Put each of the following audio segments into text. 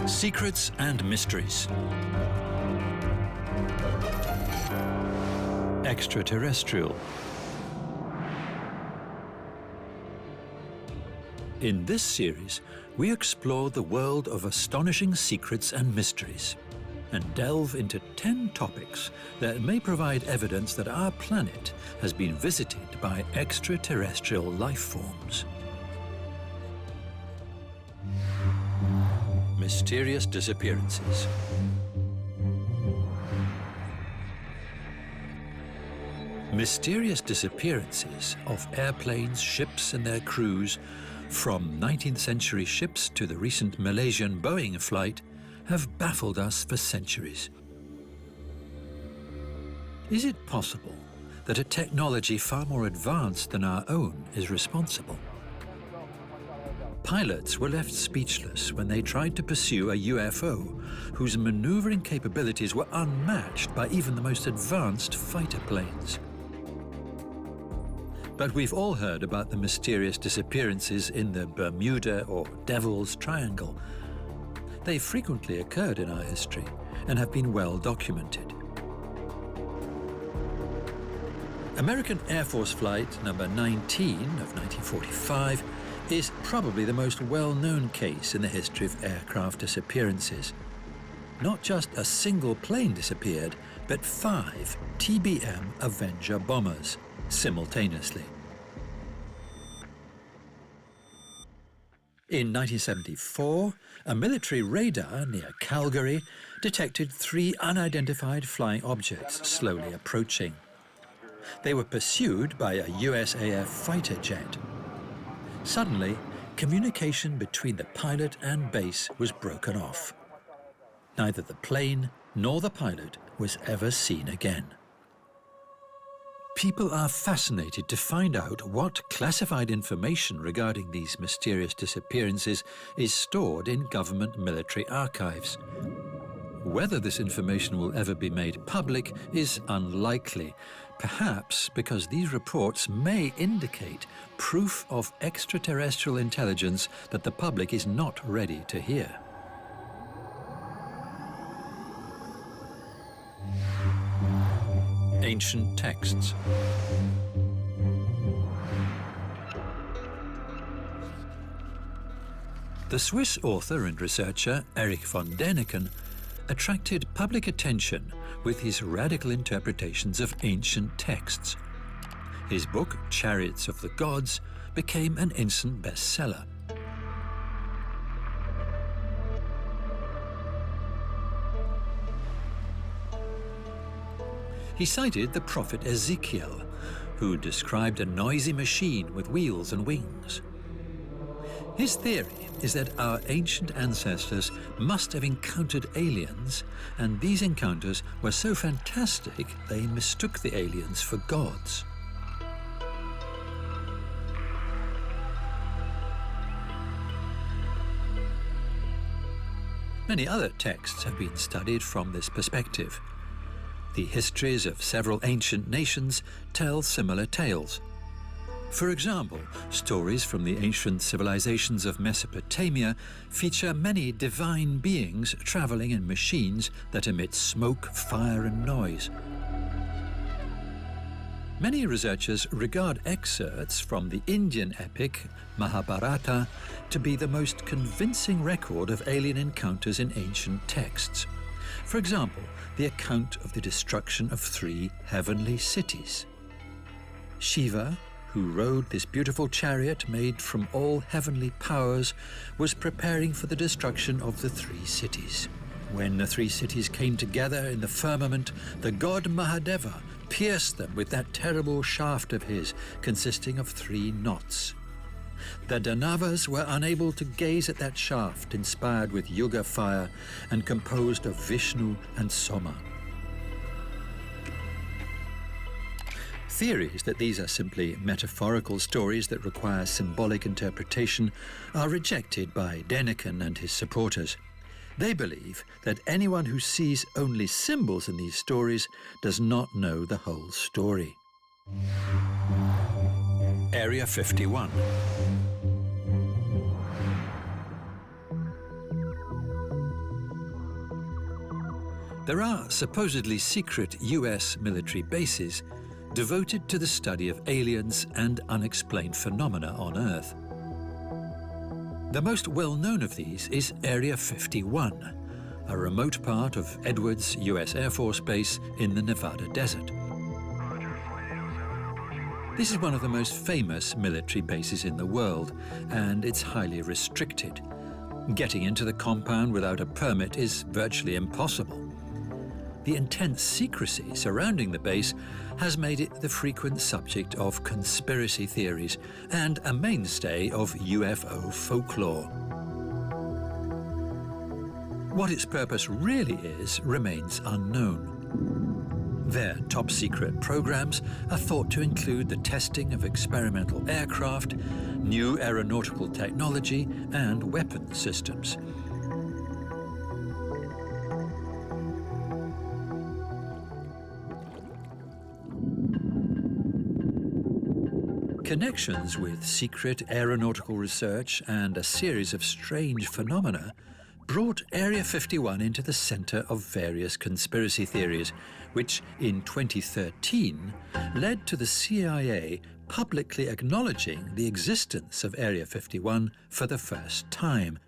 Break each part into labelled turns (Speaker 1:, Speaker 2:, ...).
Speaker 1: Secrets and Mysteries. Extraterrestrial. In this series, we explore the world of astonishing secrets and mysteries, and delve into 10 topics that may provide evidence that our planet has been visited by extraterrestrial life forms. Mysterious disappearances. Mysterious disappearances of airplanes, ships and their crews, from 19th century ships to the recent Malaysian Boeing flight, have baffled us for centuries. Is it possible that a technology far more advanced than our own is responsible? Pilots were left speechless when they tried to pursue a UFO whose maneuvering capabilities were unmatched by even the most advanced fighter planes. But we've all heard about the mysterious disappearances in the Bermuda or Devil's Triangle. They frequently occurred in our history and have been well documented. American Air Force Flight number 19 of 1945 is probably the most well-known case in the history of aircraft disappearances. Not just a single plane disappeared, but 5 TBM Avenger bombers simultaneously. In 1974, a military radar near Calgary detected 3 unidentified flying objects slowly approaching. They were pursued by a USAF fighter jet. Suddenly, communication between the pilot and base was broken off. Neither the plane nor the pilot was ever seen again. People are fascinated to find out what classified information regarding these mysterious disappearances is stored in government military archives. Whether this information will ever be made public is unlikely, perhaps because these reports may indicate proof of extraterrestrial intelligence that the public is not ready to hear. Ancient texts. The Swiss author and researcher Erich von Däniken attracted public attention with his radical interpretations of ancient texts. His book, Chariots of the Gods, became an instant bestseller. He cited the prophet Ezekiel, who described a noisy machine with wheels and wings. His theory is that our ancient ancestors must have encountered aliens, and these encounters were so fantastic they mistook the aliens for gods. Many other texts have been studied from this perspective. The histories of several ancient nations tell similar tales. For example, stories from the ancient civilizations of Mesopotamia feature many divine beings traveling in machines that emit smoke, fire and noise. Many researchers regard excerpts from the Indian epic Mahabharata to be the most convincing record of alien encounters in ancient texts. For example, the account of the destruction of 3 heavenly cities. Shiva, who rode this beautiful chariot made from all heavenly powers, was preparing for the destruction of the 3 cities. When the 3 cities came together in the firmament, the god Mahadeva pierced them with that terrible shaft of his, consisting of 3 knots. The Danavas were unable to gaze at that shaft, inspired with Yuga fire and composed of Vishnu and Soma. Theories that these are simply metaphorical stories that require symbolic interpretation are rejected by Däniken and his supporters. They believe that anyone who sees only symbols in these stories does not know the whole story. Area 51. There are supposedly secret US military bases devoted to the study of aliens and unexplained phenomena on Earth. The most well-known of these is Area 51, a remote part of Edwards US Air Force Base in the Nevada desert. This is one of the most famous military bases in the world, and it's highly restricted. Getting into the compound without a permit is virtually impossible. The intense secrecy surrounding the base has made it the frequent subject of conspiracy theories and a mainstay of UFO folklore. What its purpose really is remains unknown. Their top-secret programs are thought to include the testing of experimental aircraft, new aeronautical technology, and weapon systems. Connections with secret aeronautical research and a series of strange phenomena brought Area 51 into the center of various conspiracy theories, which in 2013 led to the CIA publicly acknowledging the existence of Area 51 for the first time,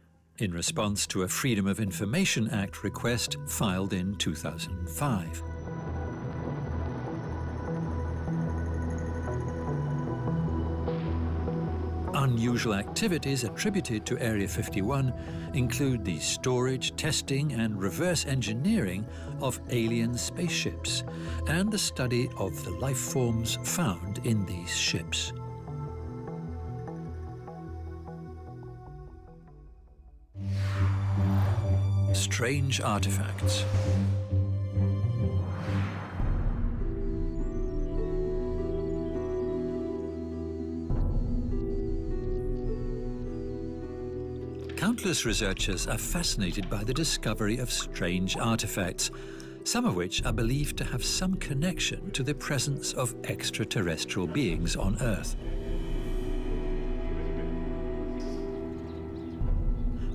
Speaker 1: in response to a Freedom of Information Act request filed in 2005. Unusual activities attributed to Area 51 include the storage, testing, and reverse engineering of alien spaceships, and the study of the life forms found in these ships. Strange artifacts. Countless researchers are fascinated by the discovery of strange artifacts, some of which are believed to have some connection to the presence of extraterrestrial beings on Earth.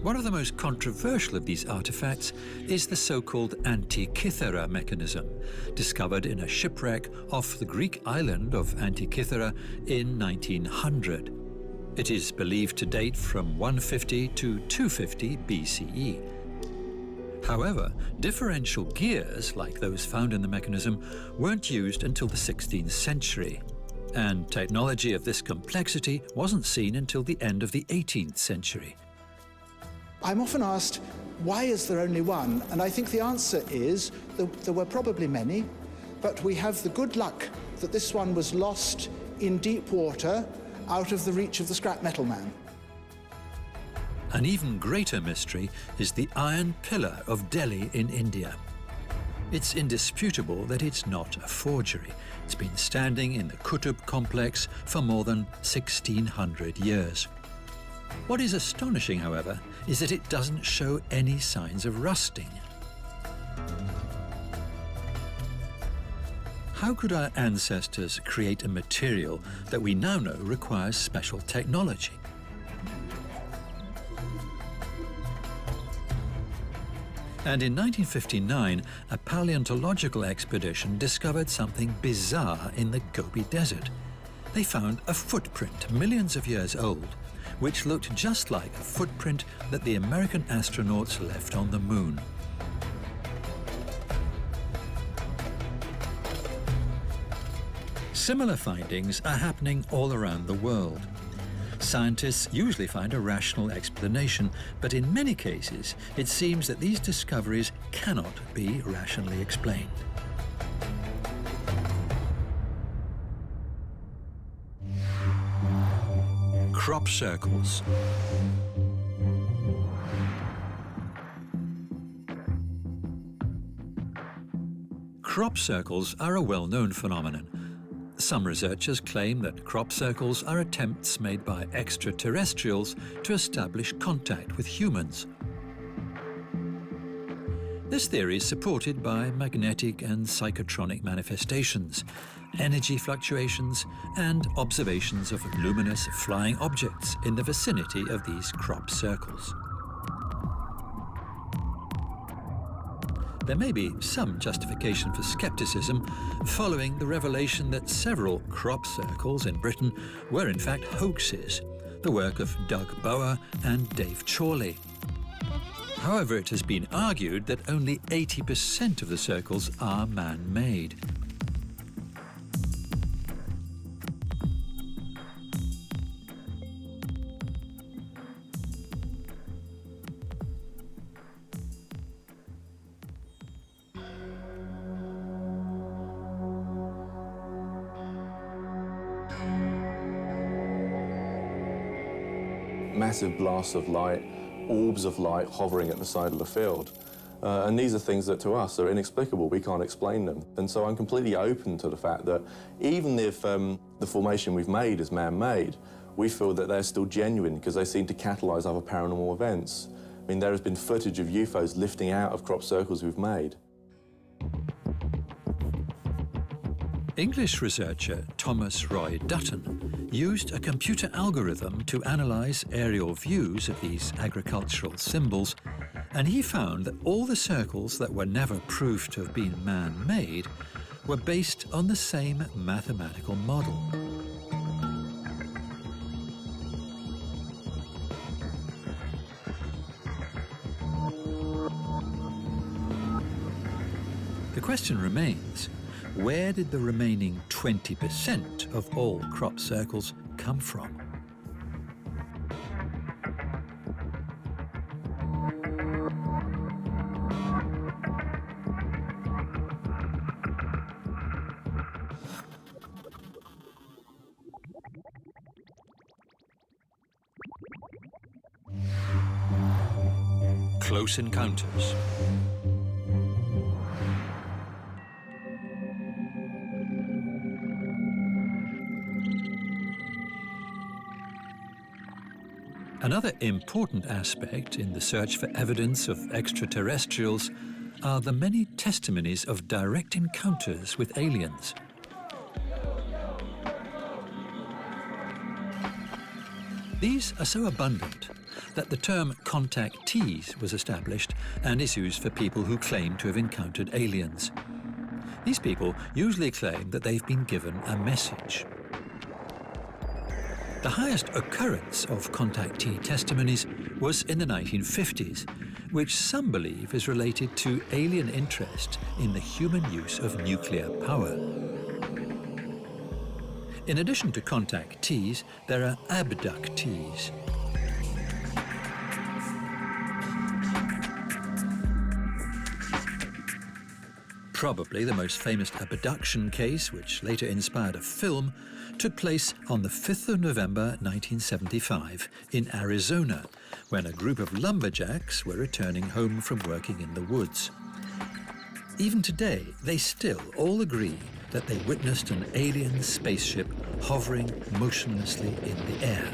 Speaker 1: One of the most controversial of these artifacts is the so-called Antikythera mechanism, discovered in a shipwreck off the Greek island of Antikythera in 1900. It is believed to date from 150 to 250 BCE. However, differential gears, like those found in the mechanism, weren't used until the 16th century, and technology of this complexity wasn't seen until the end of the 18th century.
Speaker 2: I'm often asked, why is there only one? And I think the answer is there were probably many, but we have the good luck that this one was lost in deep water, out of the reach of the scrap metal man.
Speaker 1: An even greater mystery is the Iron Pillar of Delhi in India. It's indisputable that it's not a forgery. It's been standing in the Qutb complex for more than 1,600 years. What is astonishing, however, is that it doesn't show any signs of rusting. How could our ancestors create a material that we now know requires special technology? And in 1959, a paleontological expedition discovered something bizarre in the Gobi Desert. They found a footprint millions of years old, which looked just like a footprint that the American astronauts left on the moon. Similar findings are happening all around the world. Scientists usually find a rational explanation, but in many cases, it seems that these discoveries cannot be rationally explained. Crop circles. Crop circles are a well-known phenomenon. Some researchers claim that crop circles are attempts made by extraterrestrials to establish contact with humans. This theory is supported by magnetic and psychotronic manifestations, energy fluctuations, and observations of luminous flying objects in the vicinity of these crop circles. There may be some justification for skepticism following the revelation that several crop circles in Britain were in fact hoaxes, the work of Doug Bower and Dave Chorley. However, it has been argued that only 80% of the circles are man-made.
Speaker 3: Massive blasts of light, orbs of light hovering at the side of the field. And these are things that to us are inexplicable. We can't explain them. And so I'm completely open to the fact that even if the formation we've made is man-made, we feel that they're still genuine because they seem to catalyse other paranormal events. I mean, there has been footage of UFOs lifting out of crop circles we've made.
Speaker 1: English researcher Thomas Roy Dutton used a computer algorithm to analyse aerial views of these agricultural symbols, and he found that all the circles that were never proved to have been man-made were based on the same mathematical model. The question remains, where did the remaining 20% of all crop circles come from? Close encounters. Another important aspect in the search for evidence of extraterrestrials are the many testimonies of direct encounters with aliens. These are so abundant that the term contactees was established and is used for people who claim to have encountered aliens. These people usually claim that they've been given a message. The highest occurrence of contactee testimonies was in the 1950s, which some believe is related to alien interest in the human use of nuclear power. In addition to contactees, there are abductees. Probably the most famous abduction case, which later inspired a film, took place on the 5th of November 1975 in Arizona, when a group of lumberjacks were returning home from working in the woods. Even today, they still all agree that they witnessed an alien spaceship hovering motionlessly in the air.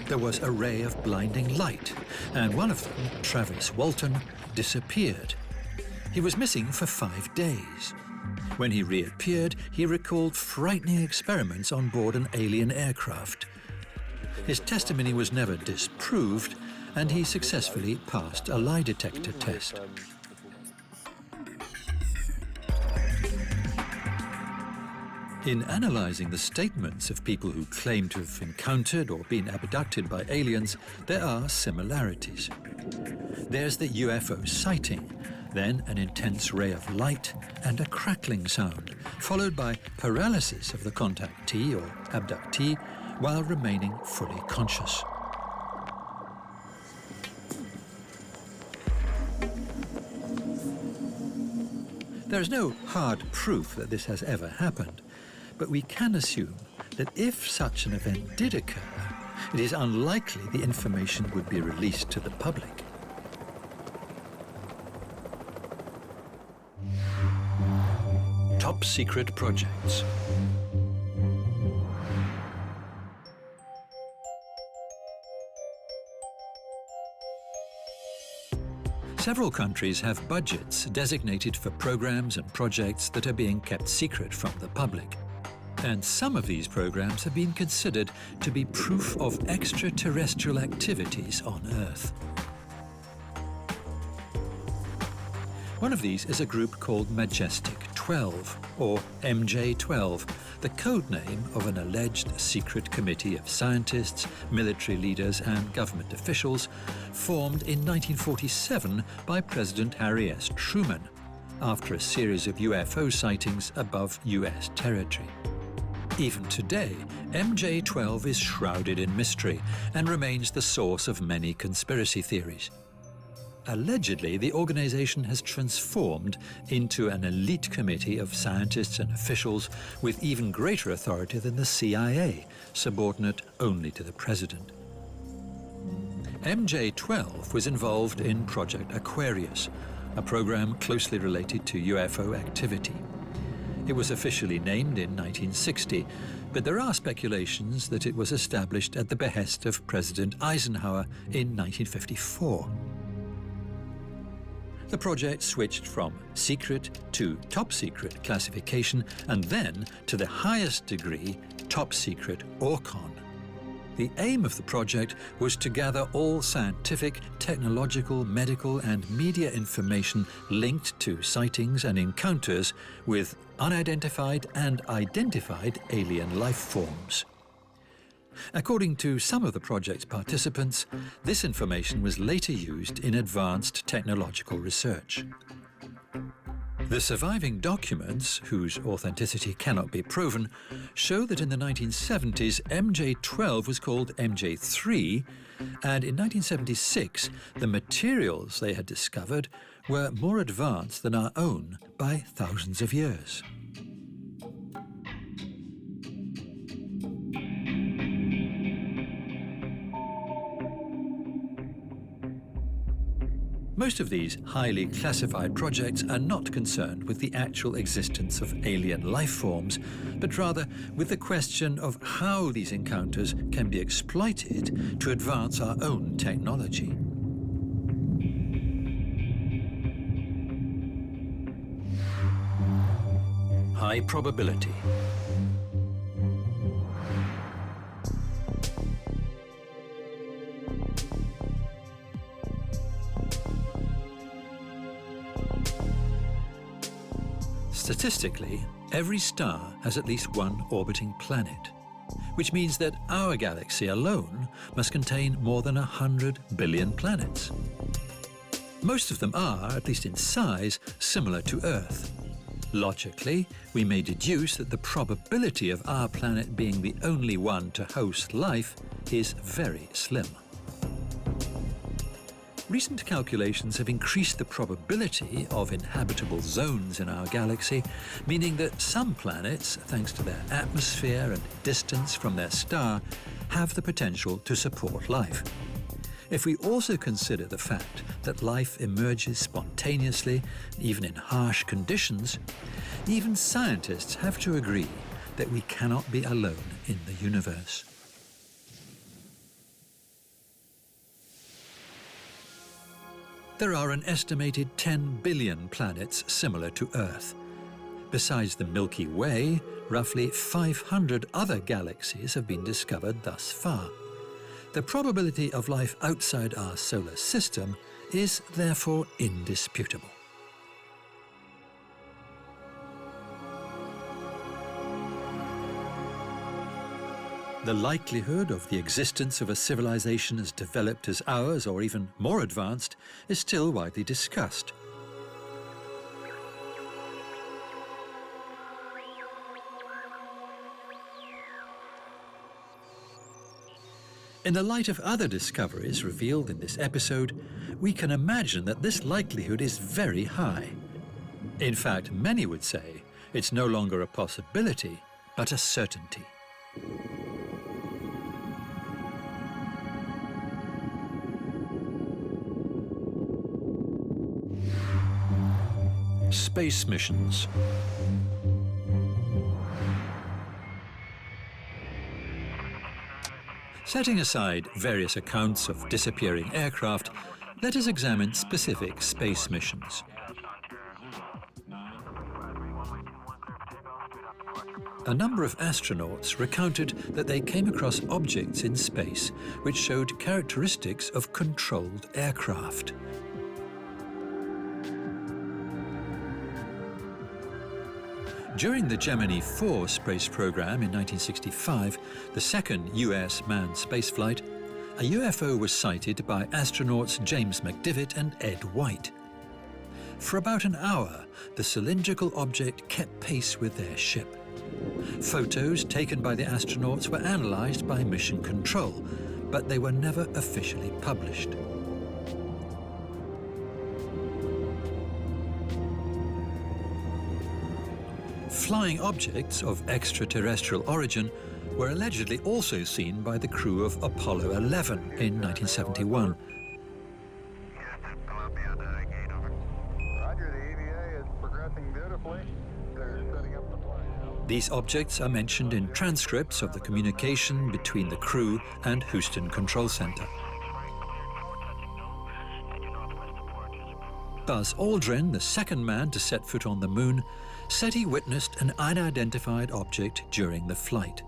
Speaker 1: There was a ray of blinding light, and one of them, Travis Walton, disappeared. He was missing for 5 days. When he reappeared, he recalled frightening experiments on board an alien aircraft. His testimony was never disproved, and he successfully passed a lie detector test. In analysing the statements of people who claim to have encountered or been abducted by aliens, there are similarities. There's the UFO sighting, then an intense ray of light and a crackling sound, followed by paralysis of the contactee or abductee while remaining fully conscious. There is no hard proof that this has ever happened, but we can assume that if such an event did occur, it is unlikely the information would be released to the public. Top secret projects. Several countries have budgets designated for programs and projects that are being kept secret from the public. And some of these programs have been considered to be proof of extraterrestrial activities on Earth. One of these is a group called Majestic 12, or MJ12, the code name of an alleged secret committee of scientists, military leaders and government officials formed in 1947 by President Harry S. Truman after a series of UFO sightings above US territory. Even today, MJ12 is shrouded in mystery and remains the source of many conspiracy theories. Allegedly, the organization has transformed into an elite committee of scientists and officials with even greater authority than the CIA, subordinate only to the president. MJ12 was involved in Project Aquarius, a program closely related to UFO activity. It was officially named in 1960, but there are speculations that it was established at the behest of President Eisenhower in 1954. The project switched from secret to top secret classification and then to the highest degree, top secret ORCON. The aim of the project was to gather all scientific, technological, medical and media information linked to sightings and encounters with unidentified and identified alien life forms. According to some of the project's participants, this information was later used in advanced technological research. The surviving documents, whose authenticity cannot be proven, show that in the 1970s MJ12 was called MJ3, and in 1976 the materials they had discovered were more advanced than our own by thousands of years. Most of these highly classified projects are not concerned with the actual existence of alien life forms, but rather with the question of how these encounters can be exploited to advance our own technology. High probability. Statistically, every star has at least one orbiting planet, which means that our galaxy alone must contain more than 100 billion planets. Most of them are, at least in size, similar to Earth. Logically, we may deduce that the probability of our planet being the only one to host life is very slim. Recent calculations have increased the probability of inhabitable zones in our galaxy, meaning that some planets, thanks to their atmosphere and distance from their star, have the potential to support life. If we also consider the fact that life emerges spontaneously, even in harsh conditions, even scientists have to agree that we cannot be alone in the universe. There are an estimated 10 billion planets similar to Earth. Besides the Milky Way, roughly 500 other galaxies have been discovered thus far. The probability of life outside our solar system is therefore indisputable. The likelihood of the existence of a civilization as developed as ours, or even more advanced, is still widely discussed. In the light of other discoveries revealed in this episode, we can imagine that this likelihood is very high. In fact, many would say it's no longer a possibility, but a certainty. Space missions. Setting aside various accounts of disappearing aircraft, let us examine specific space missions. A number of astronauts recounted that they came across objects in space which showed characteristics of controlled aircraft. During the Gemini 4 space program in 1965, the second US manned spaceflight, a UFO was sighted by astronauts James McDivitt and Ed White. For about an hour, the cylindrical object kept pace with their ship. Photos taken by the astronauts were analysed by Mission Control, but they were never officially published. Flying objects of extraterrestrial origin were allegedly also seen by the crew of Apollo 11 in 1971. These objects are mentioned in transcripts of the communication between the crew and Houston Control Center. Buzz Aldrin, the second man to set foot on the moon, said he witnessed an unidentified object during the flight.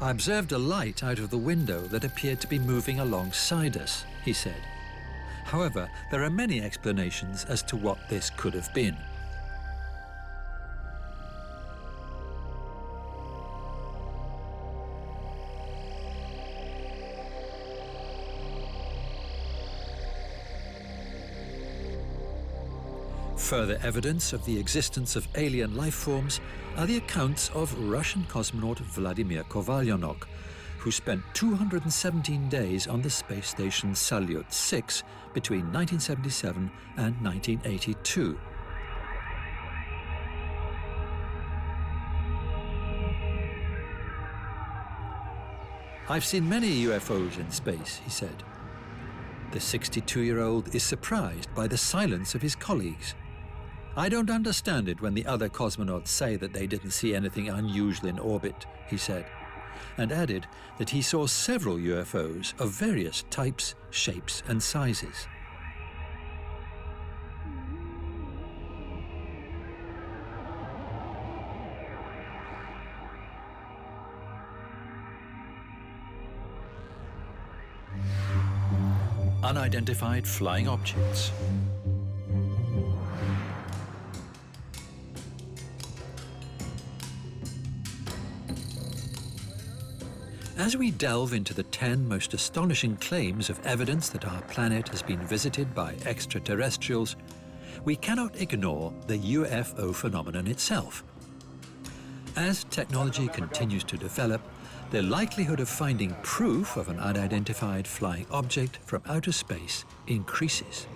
Speaker 1: "I observed a light out of the window that appeared to be moving alongside us," he said. However, there are many explanations as to what this could have been. Further evidence of the existence of alien life forms are the accounts of Russian cosmonaut Vladimir Kovalyonok, who spent 217 days on the space station Salyut 6 between 1977 and 1982. "I've seen many UFOs in space," he said. The 62-year-old is surprised by the silence of his colleagues. "I don't understand it when the other cosmonauts say that they didn't see anything unusual in orbit," he said, and added that he saw several UFOs of various types, shapes and sizes. Unidentified flying objects. As we delve into the 10 most astonishing claims of evidence that our planet has been visited by extraterrestrials, we cannot ignore the UFO phenomenon itself. As technology continues to develop, the likelihood of finding proof of an unidentified flying object from outer space increases.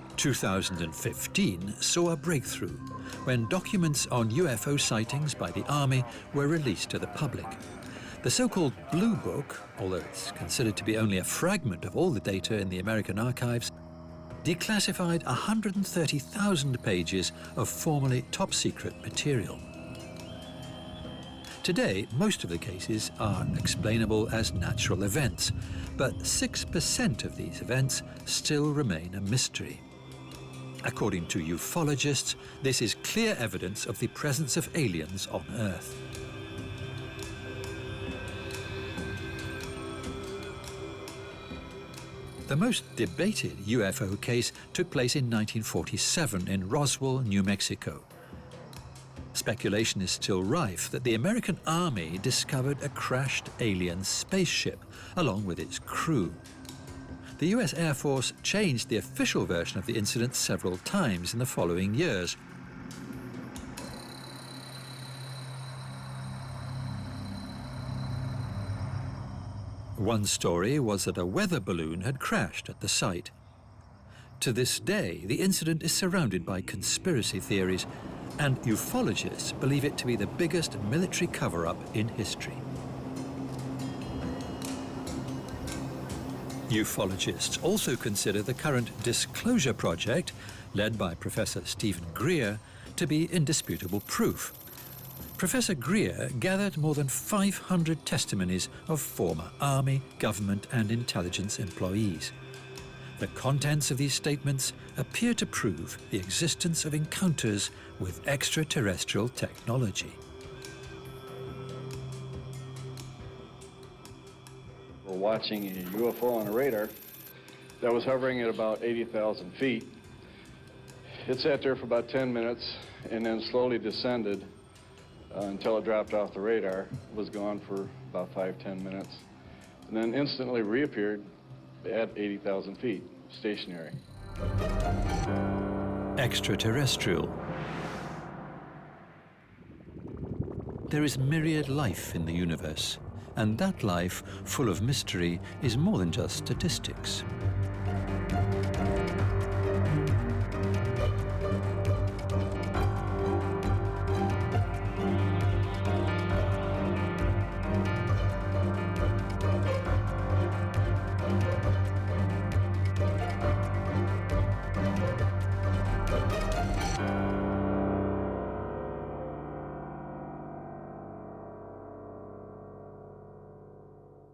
Speaker 1: In 2015 saw a breakthrough when documents on UFO sightings by the Army were released to the public. The so-called Blue Book, although it's considered to be only a fragment of all the data in the American archives, declassified 130,000 pages of formerly top-secret material. Today, most of the cases are explainable as natural events, but 6% of these events still remain a mystery. According to ufologists, this is clear evidence of the presence of aliens on Earth. The most debated UFO case took place in 1947 in Roswell, New Mexico. Speculation is still rife that the American Army discovered a crashed alien spaceship along with its crew. The US Air Force changed the official version of the incident several times in the following years. One story was that a weather balloon had crashed at the site. To this day, the incident is surrounded by conspiracy theories, and ufologists believe it to be the biggest military cover-up in history. Ufologists also consider the current Disclosure Project, led by Professor Stephen Greer, to be indisputable proof. Professor Greer gathered more than 500 testimonies of former Army, government and intelligence employees. The contents of these statements appear to prove the existence of encounters with extraterrestrial technology.
Speaker 4: We're watching a UFO on a radar that was hovering at about 80,000 feet. It sat there for about 10 minutes and then slowly descended until it dropped off the radar. It was gone for about 5-10 minutes, and then instantly reappeared at 80,000 feet, stationary.
Speaker 1: Extraterrestrial. There is myriad life in the universe, and that life, full of mystery, is more than just statistics.